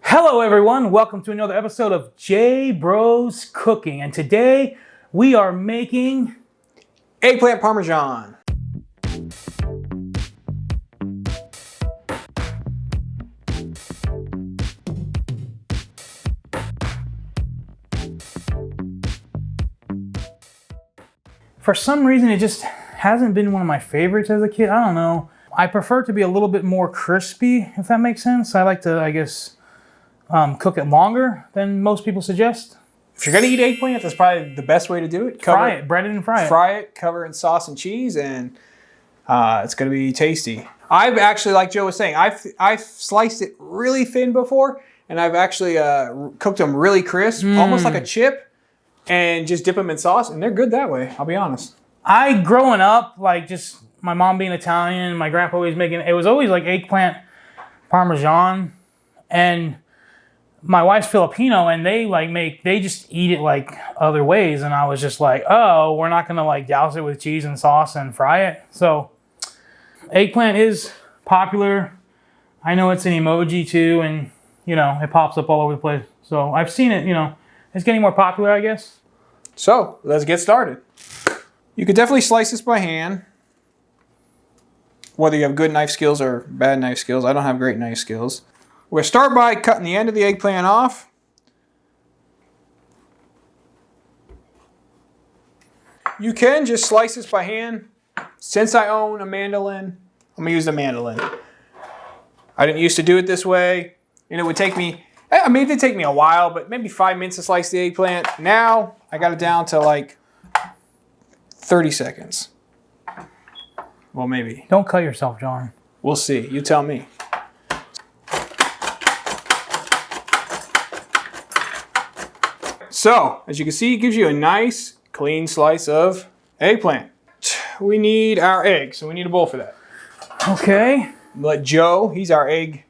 Hello everyone, welcome to another episode of J Bros Cooking, and today we are making eggplant Parmesan. For some reason it just hasn't been one of my favorites as a kid. I don't know. I prefer it to be a little bit more crispy, if that makes sense. I like to, cook it longer than most people suggest. If you're gonna eat eggplant, that's probably the best way to do it. Fry it, bread it and fry it. Fry it, cover it in sauce and cheese, and it's gonna be tasty. I've actually, like Joe was saying, I've sliced it really thin before, and I've actually cooked them really crisp, almost like a chip, and just dip them in sauce, and they're good that way, I'll be honest. Growing up, just my mom being Italian, my grandpa always making, it was always like eggplant Parmesan, and my wife's Filipino, and they just eat it like other ways, and I was just like, oh, we're not gonna douse it with cheese and sauce and fry it. So eggplant is popular. I know it's an emoji too, and it pops up all over the place. So I've seen it, it's getting more popular, I guess. So let's get started. You could definitely slice this by hand, whether you have good knife skills or bad knife skills. I don't have great knife skills. We're going to start by cutting the end of the eggplant off. You can just slice this by hand. Since I own a mandolin, I'm going to use the mandolin. I didn't used to do it this way, and it would take me, it did take me a while, but maybe 5 minutes to slice the eggplant. Now, I got it down to like 30 seconds. Well, maybe. Don't cut yourself, John. We'll see. You tell me. So, as you can see, it gives you a nice, clean slice of eggplant. We need our eggs, so we need a bowl for that. Okay. Let Joe, he's our egg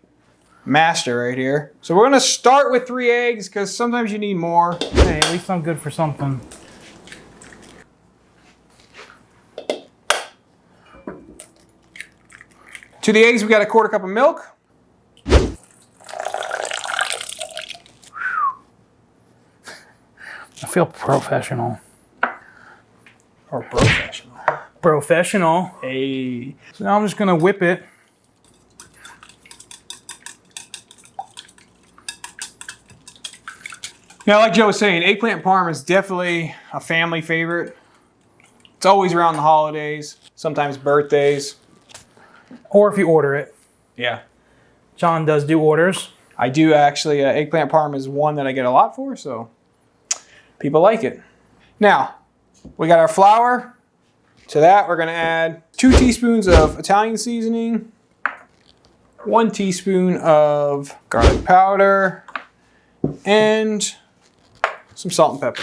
master right here. So we're gonna start with 3 eggs, because sometimes you need more. Hey, at least I'm good for something. To the eggs, we got a 1/4 cup of milk. I feel professional. Or professional. Professional. Hey. So now I'm just gonna whip it. Now, like Joe was saying, eggplant parm is definitely a family favorite. It's always around the holidays, sometimes birthdays. Or if you order it. Yeah. John does do orders. I do actually. Eggplant parm is one that I get a lot for, so people like it. Now, we got our flour. To that, we're going to add 2 teaspoons of Italian seasoning, 1 teaspoon of garlic powder, and some salt and pepper.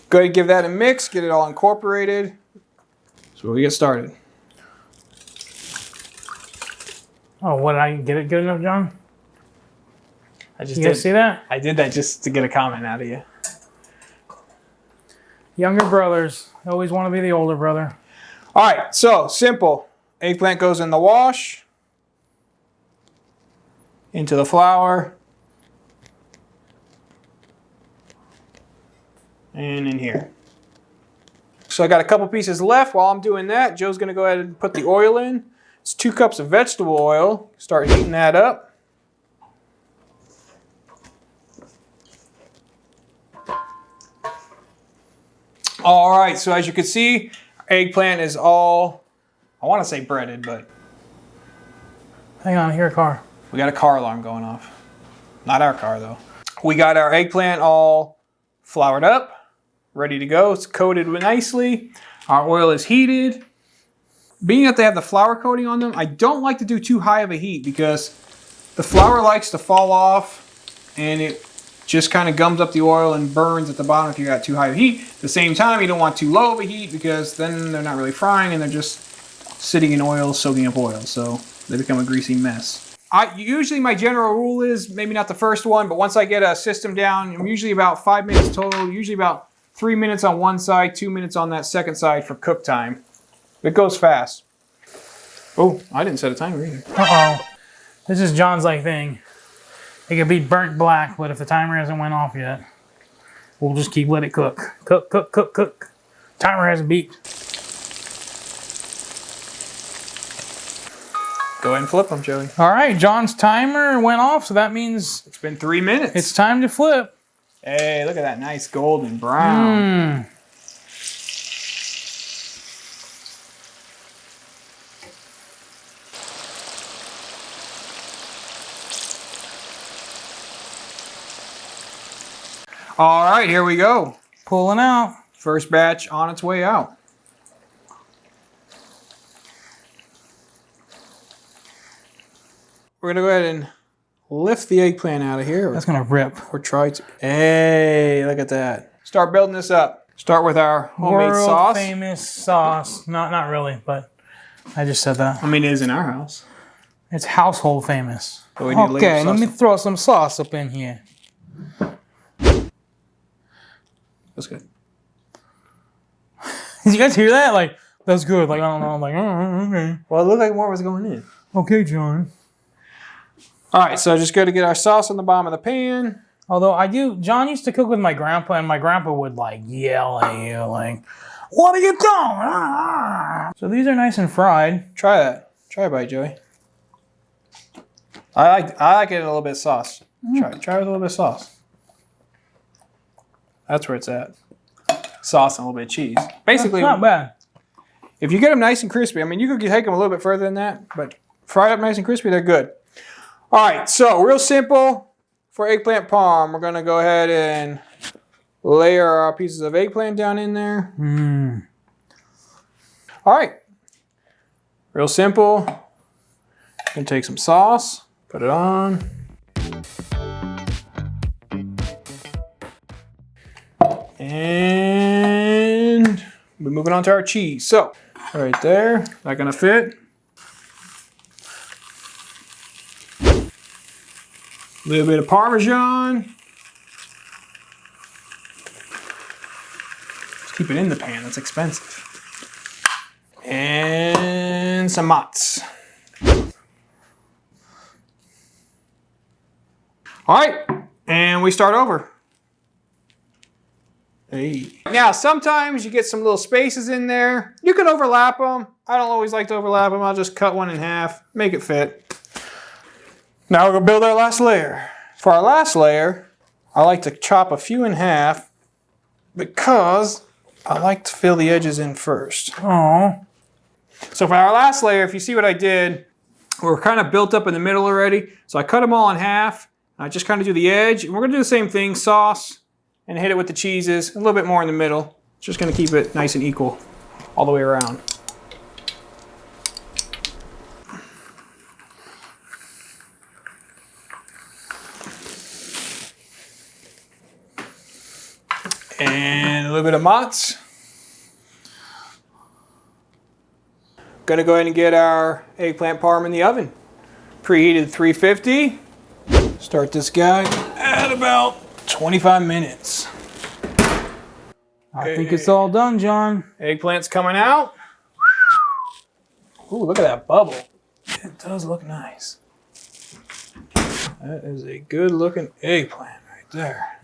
Go ahead and give that a mix, get it all incorporated. So we get started. Oh, what did I get it good enough, John? You guys see that? I did that just to get a comment out of you. Younger brothers always want to be the older brother. All right, so simple. Eggplant goes in the wash, into the flour, and in here. So I got a couple pieces left. While I'm doing that, Joe's going to go ahead and put the oil in. It's 2 cups of vegetable oil. Start heating that up. All right, so as you can see, eggplant is all, I want to say breaded, but Hang on, I hear a car. we got a car alarm going off. Not our car, though. We got our eggplant all floured up, ready to go. It's coated nicely. Our oil is heated. Being that they have the flour coating on them, I don't like to do too high of a heat because the flour likes to fall off and it just kind of gums up the oil and burns at the bottom if you got too high of heat. At the same time, you don't want too low of a heat because then they're not really frying and they're just sitting in oil, soaking up oil. So they become a greasy mess. Usually my general rule is, maybe not the first one, but once I get a system down, I'm usually about 5 minutes total, usually about 3 minutes on one side, 2 minutes on that second side for cook time. It goes fast. Oh, I didn't set a timer either. Uh-oh. This is John's like thing. It could be burnt black, but if the timer hasn't went off yet, we'll just keep let it cook. Cook, cook, cook, cook. Timer hasn't beeped. Go ahead and flip them, Joey. All right, John's timer went off, so that means It's been 3 minutes. it's time to flip. Hey, look at that nice golden brown. All right, here we go. Pulling out. First batch on its way out. We're gonna go ahead and lift the eggplant out of here. That's gonna rip. Or try to. Hey, look at that. Start building this up. Start with our homemade World sauce. famous sauce. Not really, but I just said that. I mean, it is in our house. It's household famous. So we need Okay, sauce. let me throw some sauce up in here. That's good. Did you guys hear that? Like, that's good. Like, I don't know. I'm like, oh, okay. Well, it looked like more was going in. Okay, John. All right, so just got to get our sauce on the bottom of the pan. Although John used to cook with my grandpa, and my grandpa would like yell at you, like, "What are you doing?" Ah. So these are nice and fried. Try that. Try a bite, Joey. I like it in a little bit of sauce. Try with a little bit of sauce. That's where it's at. Sauce and a little bit of cheese. Basically, That's not bad. if you get them nice and crispy, I mean, you could take them a little bit further than that, but fried up nice and crispy, they're good. All right, so real simple for eggplant parm. We're gonna go ahead and layer our pieces of eggplant down in there. All right, real simple. Gonna take some sauce, put it on. And we're moving on to our cheese. So, right there, not gonna fit. A little bit of Parmesan. Just keep it in the pan, that's expensive. And some mozz. All right, and we start over. Hey. Now, sometimes you get some little spaces in there. You can overlap them. I don't always like to overlap them. I'll just cut one in half, make it fit. Now we're gonna build our last layer. For our last layer, I like to chop a few in half because I like to fill the edges in first. Oh. So for our last layer, if you see what I did, we're kind of built up in the middle already. So I cut them all in half. I just kind of do the edge. And we're gonna do the same thing, sauce, and hit it with the cheeses, a little bit more in the middle. Just gonna keep it nice and equal all the way around. And a little bit of mozz. Gonna go ahead and get our eggplant parm in the oven. Preheated 350. Start this guy at about 25 minutes. I think it's all done, John. Eggplant's coming out. Ooh, look at that bubble. It does look nice. That is a good looking eggplant right there.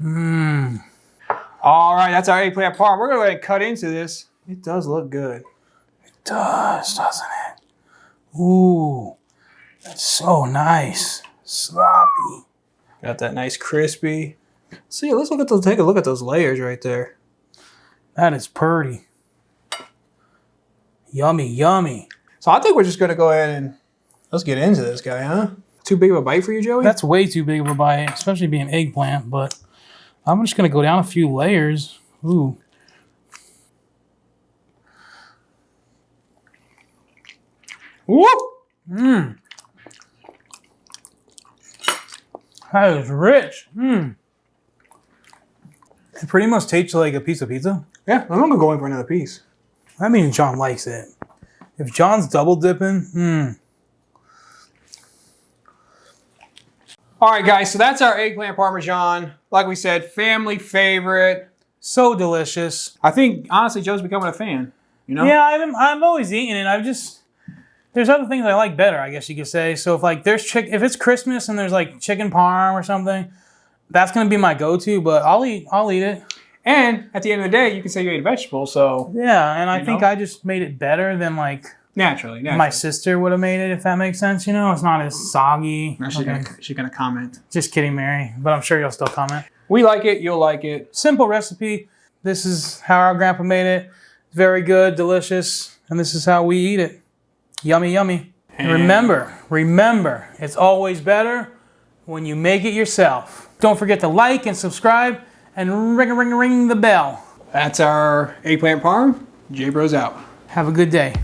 All right, that's our eggplant parm. We're gonna go ahead and cut into this. It does look good. It does, doesn't it? Ooh, that's so nice. Sloppy. Got that nice crispy. See, let's look at those. Take a look at those layers right there. That is pretty. Yummy, yummy. So I think we're just gonna go ahead and let's get into this guy, huh? Too big of a bite for you, Joey? That's way too big of a bite, especially being eggplant, but I'm just gonna go down a few layers. Ooh. Whoop! That is rich. It pretty much tastes like a piece of pizza. Yeah, I'm gonna go in for another piece. That means John likes it. If John's double dipping, All right, guys, so that's our eggplant parmesan. Like we said, family favorite. so delicious. I think, honestly, Joe's becoming a fan, you know? Yeah, I've always eaten it. there's other things I like better, I guess you could say. So if like there's if it's Christmas and there's like chicken parm or something, that's gonna be my go-to. But I'll eat it. And at the end of the day, you can say you ate vegetables. So yeah, and I think I just made it better than like naturally. My sister would have made it, if that makes sense. You know, it's not as soggy. No, she's gonna comment. Just kidding, Mary. But I'm sure you'll still comment. We like it. You'll like it. Simple recipe. This is how our grandpa made it. Very good, delicious, and this is how we eat it. Yummy, yummy. And remember, it's always better when you make it yourself. Don't forget to like and subscribe and ring the bell. That's our eggplant parm. J-Bro's out. Have a good day.